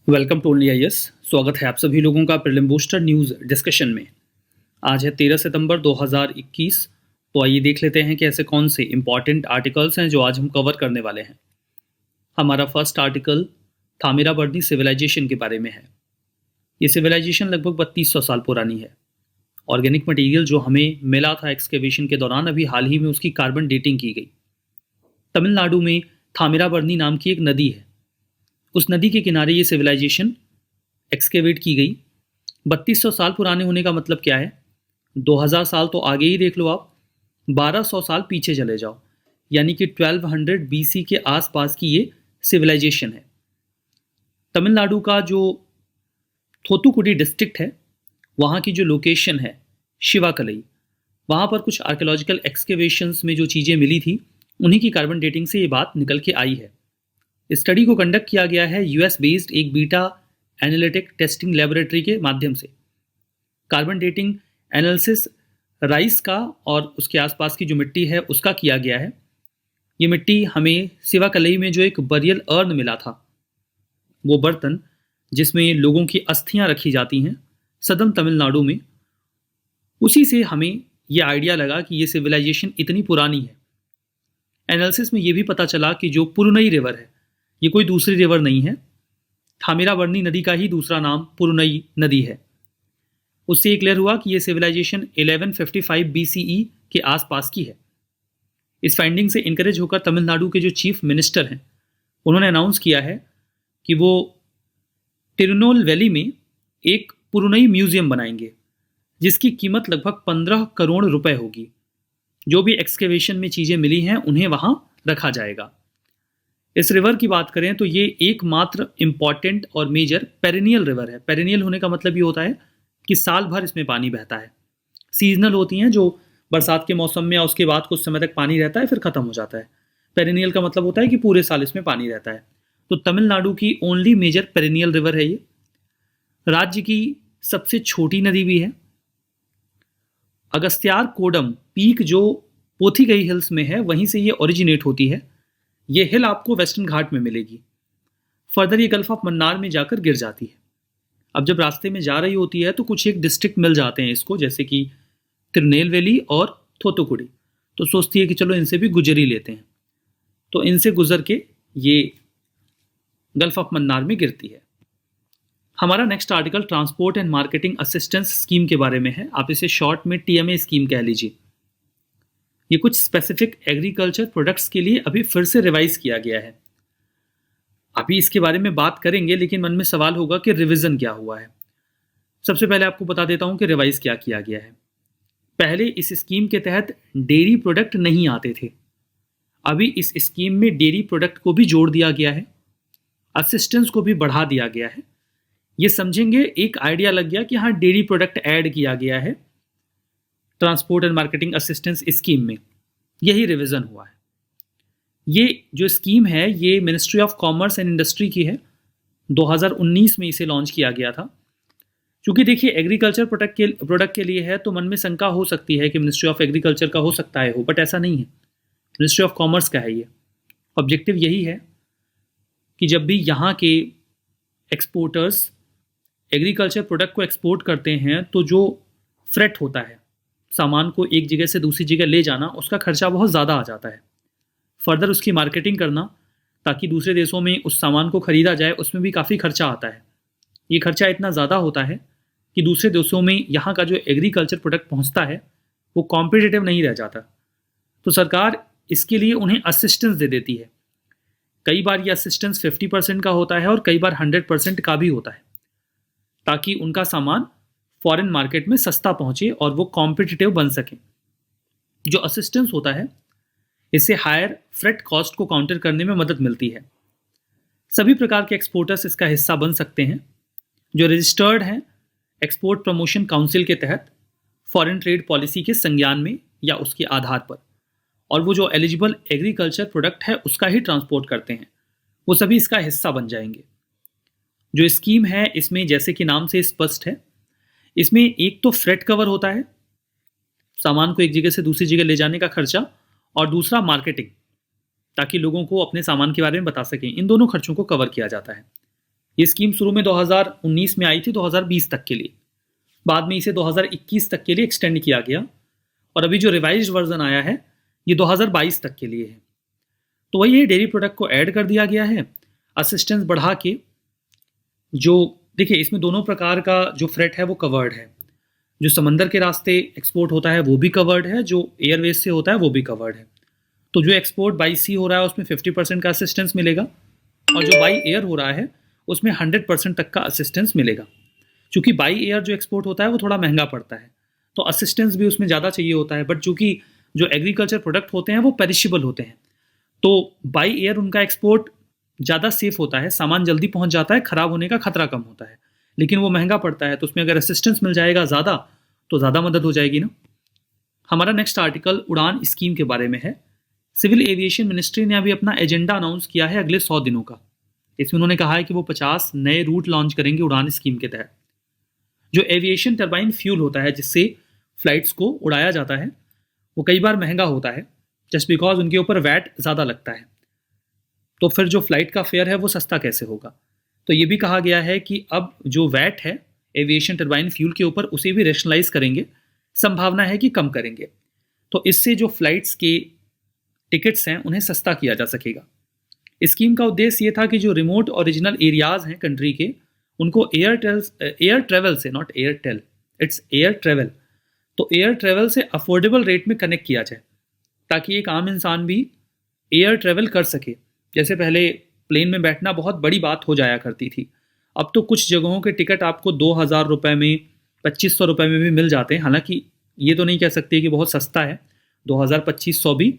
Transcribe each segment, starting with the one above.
Welcome to only IAS. स्वागत है आप सभी लोगों का प्रीलिम बूस्टर न्यूज़ डिस्कशन में। आज है 13 सितंबर 2021। तो आइए देख लेते हैं कि ऐसे कौन से इंपॉर्टेंट आर्टिकल्स हैं जो आज हम कवर करने वाले हैं। हमारा फर्स्ट आर्टिकल थामिराबरनी सिविलाइजेशन के बारे में है। ये सिविलाइजेशन लगभग 3200 साल पुरानी है। ऑर्गेनिक मटेरियल जो हमें मिला था एक्सकेवेशन के दौरान, अभी हाल ही में उसकी कार्बन डेटिंग की गई। तमिलनाडु में थामिराबरनी नाम की एक नदी है। उस नदी के किनारे ये सिविलाइजेशन एक्सकेवेट की गई। 3200 साल पुराने होने का मतलब क्या है? 2000 साल तो आगे ही देख लो आप, 1200 साल पीछे चले जाओ, यानी कि 1200 बीसी के आसपास की ये सिविलाइजेशन है। तमिलनाडु का जो थोतुकुडी डिस्ट्रिक्ट है, वहाँ की जो लोकेशन है शिवाकलई, वहाँ पर कुछ आर्कियोलॉजिकल एक्सकेवेशंस में जो चीज़ें मिली थी, उन्हीं की कार्बन डेटिंग से ये बात निकल के आई है। स्टडी को कंडक्ट किया गया है यूएस बेस्ड एक बीटा एनालिटिक टेस्टिंग लेबोरेटरी के माध्यम से। कार्बन डेटिंग एनालिसिस राइस का और उसके आसपास की जो मिट्टी है उसका किया गया है। ये मिट्टी हमें सिवाकलई में जो एक बरियल अर्न मिला था, वो बर्तन जिसमें लोगों की अस्थियां रखी जाती हैं सदर्न तमिलनाडु में, उसी से हमें ये आइडिया लगा कि ये सिविलाइजेशन इतनी पुरानी है। एनालिसिस में ये भी पता चला कि जो पुरुनई रिवर है, ये कोई दूसरी रिवर नहीं है, थामिराबरनी नदी का ही दूसरा नाम पुरुनई नदी है। उससे ये क्लियर हुआ कि ये सिविलाइजेशन 1155 बीसीई के आसपास की है। इस फाइंडिंग से इनकरेज होकर तमिलनाडु के जो चीफ मिनिस्टर हैं, उन्होंने अनाउंस किया है कि वो तिरुनोल वैली में एक पुरुनई म्यूजियम बनाएंगे, जिसकी कीमत लगभग 15 करोड़ रुपए होगी। जो भी एक्सकेवेशन में चीज़ें मिली हैं उन्हें वहाँ रखा जाएगा। इस रिवर की बात करें तो ये एकमात्र इम्पॉर्टेंट और मेजर पेरिनियल रिवर है। पेरिनियल होने का मतलब ये होता है कि साल भर इसमें पानी बहता है। सीजनल होती हैं जो बरसात के मौसम में या उसके बाद कुछ समय तक पानी रहता है, फिर ख़त्म हो जाता है। पेरिनियल का मतलब होता है कि पूरे साल इसमें पानी रहता है। तो तमिलनाडु की ओनली मेजर पेरिनियल रिवर है ये। राज्य की सबसे छोटी नदी भी है। अगस्त्यार कोडम पीक जो पोथीगई हिल्स में है, वहीं से ये ओरिजिनेट होती है। ये हिल आपको वेस्टर्न घाट में मिलेगी। फर्दर ये गल्फ ऑफ मन्नार में जाकर गिर जाती है। अब जब रास्ते में जा रही होती है तो कुछ एक डिस्ट्रिक्ट मिल जाते हैं इसको, जैसे कि तिरुनेलवेली और थोतुकुडी। तो सोचती है कि चलो इनसे भी गुजर ही लेते हैं, तो इनसे गुजर के ये गल्फ ऑफ मन्नार में गिरती है। हमारा next article transport and marketing assistance scheme के बारे में है। आप इसे शॉर्ट में टीएमए स्कीम कह लीजिए। ये कुछ स्पेसिफिक एग्रीकल्चर प्रोडक्ट्स के लिए अभी फिर से रिवाइज किया गया है। अभी इसके बारे में बात करेंगे, लेकिन मन में सवाल होगा कि रिवीजन क्या हुआ है। सबसे पहले आपको बता देता हूं कि रिवाइज क्या किया गया है। पहले इस स्कीम के तहत डेयरी प्रोडक्ट नहीं आते थे। अभी इस स्कीम में डेयरी प्रोडक्ट को भी जोड़ दिया गया है, असिस्टेंस को भी बढ़ा दिया गया है। ये समझेंगे, एक आइडिया लग गया कि हाँ, डेयरी प्रोडक्ट ऐड किया गया है transport and marketing assistance scheme में। यही रिवीजन हुआ है। ये जो स्कीम है ये ministry of commerce and industry की है। 2019 में इसे लॉन्च किया गया था। क्योंकि देखिए, एग्रीकल्चर प्रोडक्ट के लिए है तो मन में शंका हो सकती है कि मिनिस्ट्री ऑफ एग्रीकल्चर का हो सकता है, बट ऐसा नहीं है। मिनिस्ट्री ऑफ कॉमर्स का है ये। ऑब्जेक्टिव यही है कि जब भी यहाँ के एक्सपोर्टर्स एग्रीकल्चर प्रोडक्ट को एक्सपोर्ट करते हैं तो जो फ्रेट होता है, सामान को एक जगह से दूसरी जगह ले जाना, उसका खर्चा बहुत ज़्यादा आ जाता है। फर्दर उसकी मार्केटिंग करना ताकि दूसरे देशों में उस सामान को ख़रीदा जाए, उसमें भी काफ़ी खर्चा आता है। ये खर्चा इतना ज़्यादा होता है कि दूसरे देशों में यहाँ का जो एग्रीकल्चर प्रोडक्ट पहुँचता है वो कॉम्पिटिटिव नहीं रह जाता। तो सरकार इसके लिए उन्हें असिस्टेंस दे देती है। कई बार ये असिस्टेंस 50% का होता है और कई बार 100% का भी होता है, ताकि उनका सामान फॉरेन मार्केट में सस्ता पहुंचे और वो कॉम्पिटिटिव बन सके। जो असिस्टेंस होता है, इससे हायर फ्रेट कॉस्ट को काउंटर करने में मदद मिलती है। सभी प्रकार के एक्सपोर्टर्स इसका हिस्सा बन सकते हैं जो रजिस्टर्ड हैं एक्सपोर्ट प्रमोशन काउंसिल के तहत फॉरेन ट्रेड पॉलिसी के संज्ञान में या उसके आधार पर, और वो जो एलिजिबल एग्रीकल्चर प्रोडक्ट है उसका ही ट्रांसपोर्ट करते हैं, वो सभी इसका हिस्सा बन जाएंगे। जो स्कीम है इसमें, जैसे कि नाम से स्पष्ट है, इसमें एक तो फ्रेट कवर होता है, सामान को एक जगह से दूसरी जगह ले जाने का खर्चा, और दूसरा मार्केटिंग, ताकि लोगों को अपने सामान के बारे में बता सकें। इन दोनों खर्चों को कवर किया जाता है। ये स्कीम शुरू में 2019 में आई थी 2020 तक के लिए, बाद में इसे 2021 तक के लिए एक्सटेंड किया गया और अभी जो रिवाइज्ड वर्जन आया है ये 2022 तक के लिए है। तो वही है, डेयरी प्रोडक्ट को ऐड कर दिया गया है, असिस्टेंस बढ़ा के। जो देखिए इसमें दोनों प्रकार का जो फ्रेट है वो कवर्ड है, जो समंदर के रास्ते एक्सपोर्ट होता है वो भी कवर्ड है, जो एयरवेज से होता है वो भी कवर्ड है। तो जो एक्सपोर्ट बाई सी हो रहा है उसमें 50% का असिस्टेंस मिलेगा और जो बाई एयर हो रहा है उसमें 100% तक का असिस्टेंस मिलेगा। चूँकि बाई एयर जो एक्सपोर्ट होता है वो थोड़ा महंगा पड़ता है तो असिस्टेंस भी उसमें ज़्यादा चाहिए होता है, बट चूँकि जो एग्रीकल्चर प्रोडक्ट होते हैं वो पेरिशेबल होते हैं तो बाई एयर उनका एक्सपोर्ट ज़्यादा सेफ होता है, सामान जल्दी पहुंच जाता है, ख़राब होने का खतरा कम होता है, लेकिन वो महंगा पड़ता है। तो उसमें अगर असिस्टेंस मिल जाएगा ज़्यादा तो ज़्यादा मदद हो जाएगी ना। हमारा नेक्स्ट आर्टिकल उड़ान स्कीम के बारे में है। सिविल एविएशन मिनिस्ट्री ने अभी अपना एजेंडा अनाउंस किया है अगले 100 दिनों का। इसमें उन्होंने कहा है कि वो 50 नए रूट लॉन्च करेंगे उड़ान स्कीम के तहत। जो एविएशन टरबाइन फ्यूल होता है जिससे फ्लाइट्स को उड़ाया जाता है वो कई बार महंगा होता है, जस्ट बिकॉज उनके ऊपर वैट ज़्यादा लगता है। तो फिर जो फ्लाइट का फेयर है वो सस्ता कैसे होगा। तो ये भी कहा गया है कि अब जो वैट है एविएशन टरबाइन फ्यूल के ऊपर उसे भी रेशनलाइज करेंगे, संभावना है कि कम करेंगे। तो इससे जो फ्लाइट्स के टिकट्स हैं उन्हें सस्ता किया जा सकेगा। स्कीम का उद्देश्य ये था कि जो रिमोट और रीजनल एरियाज़ हैं कंट्री के उनको एयर ट्रेवल से, not Airtel, it's air travel, तो एयर ट्रेवल से अफोर्डेबल रेट में कनेक्ट किया जाए ताकि एक आम इंसान भी एयर ट्रेवल कर सके। जैसे पहले प्लेन में बैठना बहुत बड़ी बात हो जाया करती थी, अब तो कुछ जगहों के टिकट आपको 2000 रुपये में, 2500 रुपये में भी मिल जाते हैं। हालांकि ये तो नहीं कह सकते कि बहुत सस्ता है, 2000-2500 भी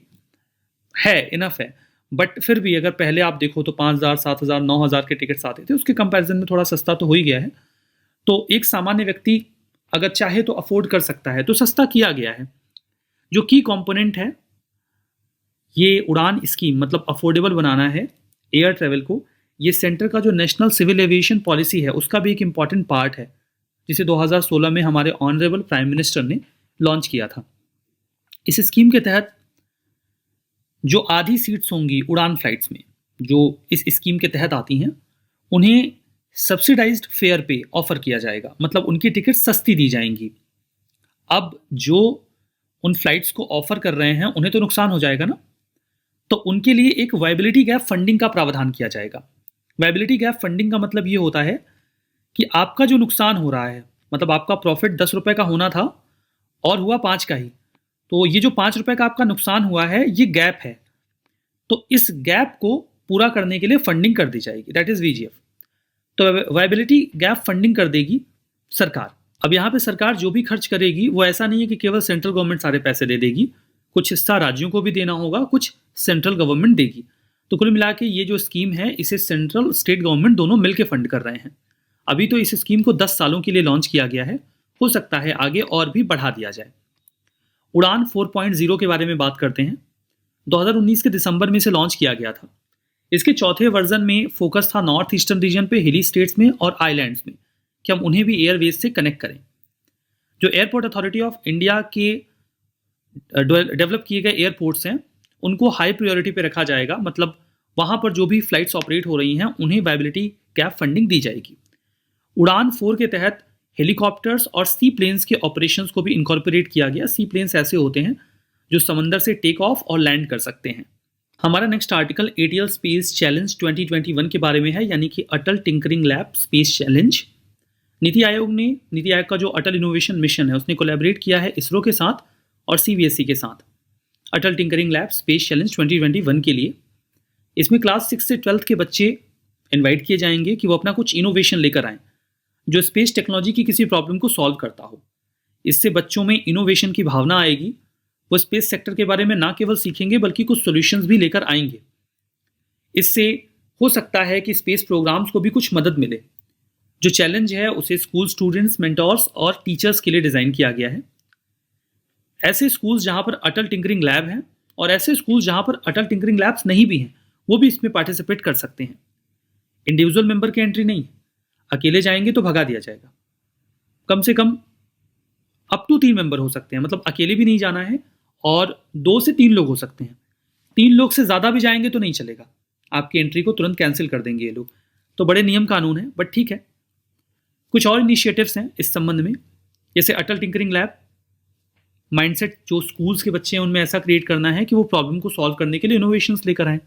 है, इनफ है, बट फिर भी अगर पहले आप देखो तो 5000, 7000, 9000 के टिकट्स आते थे, उसके कंपैरिजन में थोड़ा सस्ता तो हो ही गया है। तो एक सामान्य व्यक्ति अगर चाहे तो अफोर्ड कर सकता है, तो सस्ता किया गया है। जो की कंपोनेंट है ये उड़ान स्कीम, मतलब अफोर्डेबल बनाना है एयर ट्रेवल को, ये सेंटर का जो नेशनल सिविल एविएशन पॉलिसी है उसका भी एक इम्पॉर्टेंट पार्ट है, जिसे 2016 में हमारे ऑनरेबल प्राइम मिनिस्टर ने लॉन्च किया था। इस स्कीम के तहत जो आधी सीट्स होंगी उड़ान फ्लाइट्स में जो इस स्कीम के तहत आती हैं उन्हें सब्सिडाइज्ड फेयर पे ऑफर किया जाएगा, मतलब उनकी टिकट सस्ती दी जाएंगी। अब जो उन फ्लाइट्स को ऑफर कर रहे हैं उन्हें तो नुकसान हो जाएगा ना, तो उनके लिए एक वायबिलिटी गैप फंडिंग का प्रावधान किया जाएगा। वायबिलिटी गैप फंडिंग का मतलब ये होता है कि आपका जो नुकसान हो रहा है, मतलब आपका प्रॉफिट 10 रुपये का होना था और हुआ 5 का ही, तो ये जो 5 रुपये का आपका नुकसान हुआ है ये गैप है, तो इस गैप को पूरा करने के लिए फंडिंग कर दी जाएगी, दैट इज वीजीएफ। तो वायबिलिटी गैप फंडिंग कर देगी सरकार। अब यहाँ पे सरकार जो भी खर्च करेगी वो ऐसा नहीं है कि केवल सेंट्रल गवर्नमेंट सारे पैसे दे देगी, कुछ हिस्सा राज्यों को भी देना होगा, कुछ सेंट्रल गवर्नमेंट देगी। तो कुल मिला के ये जो स्कीम है इसे सेंट्रल स्टेट गवर्नमेंट दोनों मिलकर फंड कर रहे हैं। अभी तो इस स्कीम को 10 सालों के लिए लॉन्च किया गया है, हो सकता है आगे और भी बढ़ा दिया जाए। उड़ान 4.0 के बारे में बात करते हैं। 2019 के दिसंबर में इसे लॉन्च किया गया था। इसके चौथे वर्जन में फोकस था नॉर्थ ईस्टर्न रीजन पे, हिली स्टेट्स में और आइलैंड्स में, कि हम उन्हें भी एयरवेज से कनेक्ट करें। जो एयरपोर्ट अथॉरिटी ऑफ इंडिया के डेवलप किए गए एयरपोर्ट्स हैं उनको हाई प्रायोरिटी पे रखा जाएगा, मतलब वहाँ पर जो भी फ्लाइट्स ऑपरेट हो रही हैं उन्हें वायबिलिटी गैप फंडिंग दी जाएगी। उड़ान 4 के तहत हेलीकॉप्टर्स और सी प्लेन्स के ऑपरेशंस को भी इनकॉर्पोरेट किया गया। सी प्लेन्स ऐसे होते हैं जो समंदर से टेक ऑफ और लैंड कर सकते हैं। हमारा next article ATL space challenge 2021 के बारे में है, यानी कि Atal tinkering lab space challenge. NITI Aayog का जो अटल इनोवेशन मिशन है उसने कोलैबोरेट किया है इसरो के साथ और सीबीएसई के साथ अटल टिंकरिंग लैब स्पेस चैलेंज 2021 के लिए। इसमें क्लास 6 से 12th के बच्चे इनवाइट किए जाएंगे कि वो अपना कुछ इनोवेशन लेकर आएँ जो स्पेस टेक्नोलॉजी की किसी प्रॉब्लम को सॉल्व करता हो। इससे बच्चों में इनोवेशन की भावना आएगी, वो स्पेस सेक्टर के बारे में ना केवल सीखेंगे बल्कि कुछ सॉल्यूशंस भी लेकर आएंगे। इससे हो सकता है कि स्पेस प्रोग्राम्स को भी कुछ मदद मिले। जो चैलेंज है उसे स्कूल स्टूडेंट्स, मेंटोर्स और टीचर्स के लिए डिज़ाइन किया गया है। ऐसे स्कूल्स जहाँ पर अटल टिंकरिंग लैब हैं और ऐसे स्कूल्स जहाँ पर अटल टिंकरिंग लैब्स नहीं भी हैं वो भी इसमें पार्टिसिपेट कर सकते हैं। इंडिविजुअल मेंबर की एंट्री नहीं, अकेले जाएंगे तो भगा दिया जाएगा। कम से कम अप टू 3 मेंबर हो सकते हैं, मतलब अकेले भी नहीं जाना है और 2 से 3 लोग हो सकते हैं। 3 लोग से ज़्यादा भी जाएंगे तो नहीं चलेगा, आपकी एंट्री को तुरंत कैंसिल कर देंगे ये लोग। तो बड़े नियम कानून हैं, बट ठीक है। कुछ और इनिशिएटिव्स हैं इस संबंध में, जैसे अटल टिंकरिंग लैब। माइंडसेट जो स्कूल्स के बच्चे हैं उनमें ऐसा क्रिएट करना है कि वो प्रॉब्लम को सॉल्व करने के लिए इनोवेशंस लेकर आएँ।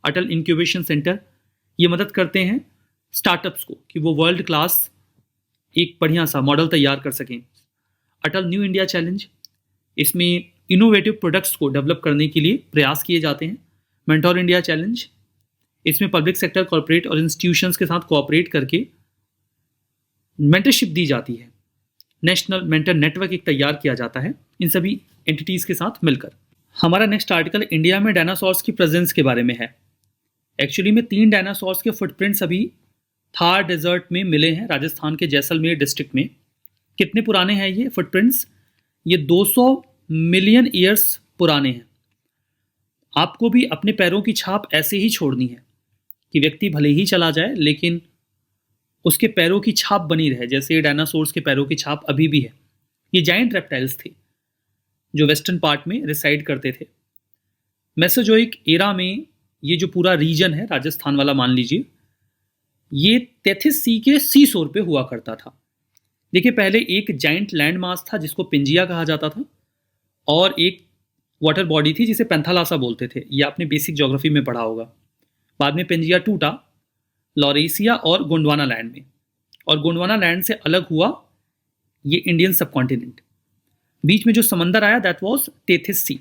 अटल इंक्यूबेशन सेंटर ये मदद करते हैं स्टार्टअप्स को कि वो वर्ल्ड क्लास एक बढ़िया सा मॉडल तैयार कर सकें। अटल न्यू इंडिया चैलेंज, इसमें इनोवेटिव प्रोडक्ट्स को डेवलप करने के लिए प्रयास किए जाते हैं। मेंटोर इंडिया चैलेंज, इसमें पब्लिक सेक्टर, कॉर्पोरेट और इंस्टीट्यूशंस के साथ कोऑपरेट करके मेंटरशिप दी जाती है। नेशनल मेंटर नेटवर्क एक तैयार किया जाता है इन सभी एंटिटीज़ के साथ मिलकर। हमारा नेक्स्ट आर्टिकल इंडिया में डायनासोर्स की प्रेजेंस के बारे में है। एक्चुअली में 3 डायनासोर्स के फुटप्रिंट्स अभी थार डेजर्ट में मिले हैं, राजस्थान के जैसलमेर डिस्ट्रिक्ट में। कितने पुराने हैं ये फुटप्रिंट्स? ये 200 मिलियन ईयर्स पुराने हैं। आपको भी अपने पैरों की छाप ऐसे ही छोड़नी है कि व्यक्ति भले ही चला जाए लेकिन उसके पैरों की छाप बनी रहे, जैसे डायनासोर्स के पैरों की छाप अभी भी है। ये जाइंट रेप्टाइल्स थे जो वेस्टर्न पार्ट में रिसाइड करते थे। मेसोजोइक एरा में ये जो पूरा रीजन है राजस्थान वाला मान लीजिए, ये तेथिस सी के सी शोर पे हुआ करता था। देखिए, पहले एक जाइंट लैंड मास था जिसको पिंजिया कहा जाता था, और एक वाटर बॉडी थी जिसे पेंथालासा बोलते थे। ये आपने बेसिक ज्योग्राफी में पढ़ा होगा। बाद में पिंजिया टूटा लॉरेसिया और गोंडवाना लैंड में, और गोंडवाना लैंड से अलग हुआ ये इंडियन सबकॉन्टिनेंट। बीच में जो समंदर आया दैट वाज तेथिस सी।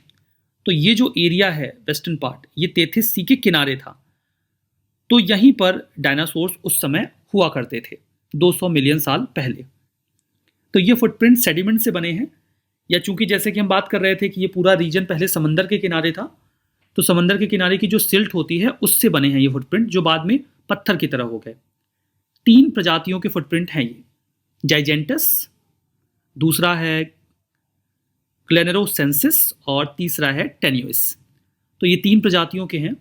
तो ये जो एरिया है वेस्टर्न पार्ट, ये तेथिस सी के किनारे था। तो यहीं पर डायनासोर्स उस समय हुआ करते थे 200 मिलियन साल पहले। तो ये फुटप्रिंट सेडिमेंट से बने हैं, या चूंकि जैसे कि हम बात कर रहे थे कि ये पूरा रीजन पहले समंदर के किनारे था, तो समंदर के किनारे की जो सिल्ट होती है उससे बने हैं ये फुटप्रिंट, जो बाद में पत्थर की तरह हो गए। 3 प्रजातियों के फुटप्रिंट हैं ये, जाइजेंटस, दूसरा है ग्लेनेरोसेंसिस और तीसरा है टेन्युइस। तो ये 3 प्रजातियों के हैं।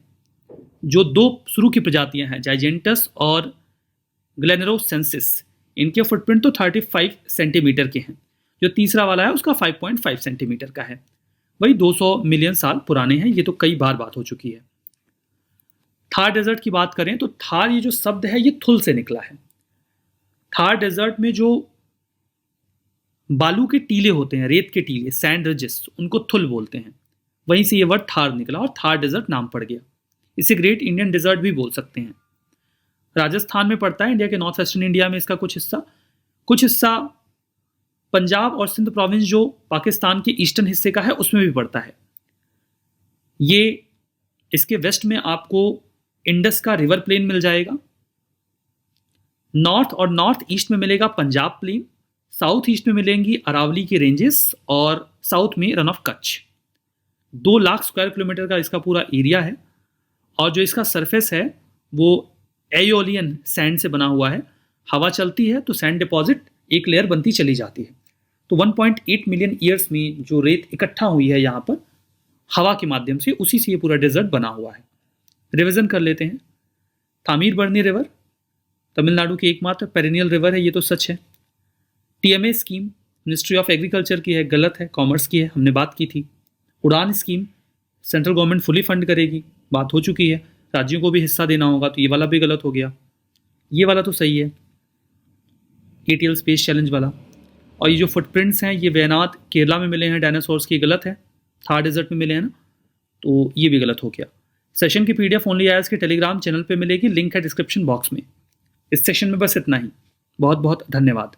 जो 2 शुरू की प्रजातियां हैं जाइजेंटस और ग्लेनेरोसेंसिस, इनके फुटप्रिंट तो 35 सेंटीमीटर के हैं। जो तीसरा वाला है उसका 5.5 सेंटीमीटर का है। वही 200 मिलियन साल पुराने हैं। ये तो कई बार बात हो चुकी है। थार डेजर्ट की बात करें तो थार ये जो शब्द है ये थुल से निकला है। थार डेजर्ट में जो बालू के टीले होते हैं, रेत के टीले, सैंड रिजेस, उनको थुल बोलते हैं। वहीं से ये वर्ड थार निकला और थार डेजर्ट नाम पड़ गया। इसे ग्रेट इंडियन डेजर्ट भी बोल सकते हैं। राजस्थान में पड़ता है, इंडिया के नॉर्थ वेस्टर्न इंडिया में इसका कुछ हिस्सा पंजाब और सिंध प्रोविंस जो पाकिस्तान के ईस्टर्न हिस्से का है उसमें भी पड़ता है। ये इसके वेस्ट में आपको इंडस का रिवर प्लेन मिल जाएगा। नॉर्थ और नॉर्थ ईस्ट में मिलेगा पंजाब प्लेन, साउथ ईस्ट में मिलेंगी अरावली की रेंजेस, और साउथ में run of Kutch. 2 lakh square kilometre का इसका पूरा एरिया है, और जो इसका सरफेस है वो एयोलियन सैंड से बना हुआ है। हवा चलती है तो सैंड डिपॉजिट एक लेयर बनती चली जाती है। तो 1.8 मिलियन ईयर्स में जो रेत इकट्ठा हुई है यहाँ पर हवा के माध्यम से, उसी से ये पूरा डेजर्ट बना हुआ है। रिविजन कर लेते हैं। थामीरबरनी रिवर तमिलनाडु की एकमात्र पेरिनियल रिवर है, ये तो सच है। TMA scheme ministry of agriculture की है, गलत है, कॉमर्स की है, हमने बात की थी। उड़ान scheme central government fully fund करेगी, बात हो चुकी है। राज्यों को भी हिस्सा देना होगा, तो ये वाला भी गलत हो गया। ये वाला तो सही है, ATL स्पेस चैलेंज वाला। और ये जो फुटप्रिंट्स हैं ये वयनाड केरला में मिले हैं डायनासोर्स की, गलत है। थार डेजर्ट में मिले हैं ना, तो ये भी गलत हो गया। सेशन की PDF ओनली आयर्स के टेलीग्राम चैनल पे मिलेगी, लिंक है डिस्क्रिप्शन बॉक्स में। इस सेशन में बस इतना ही। बहुत बहुत धन्यवाद।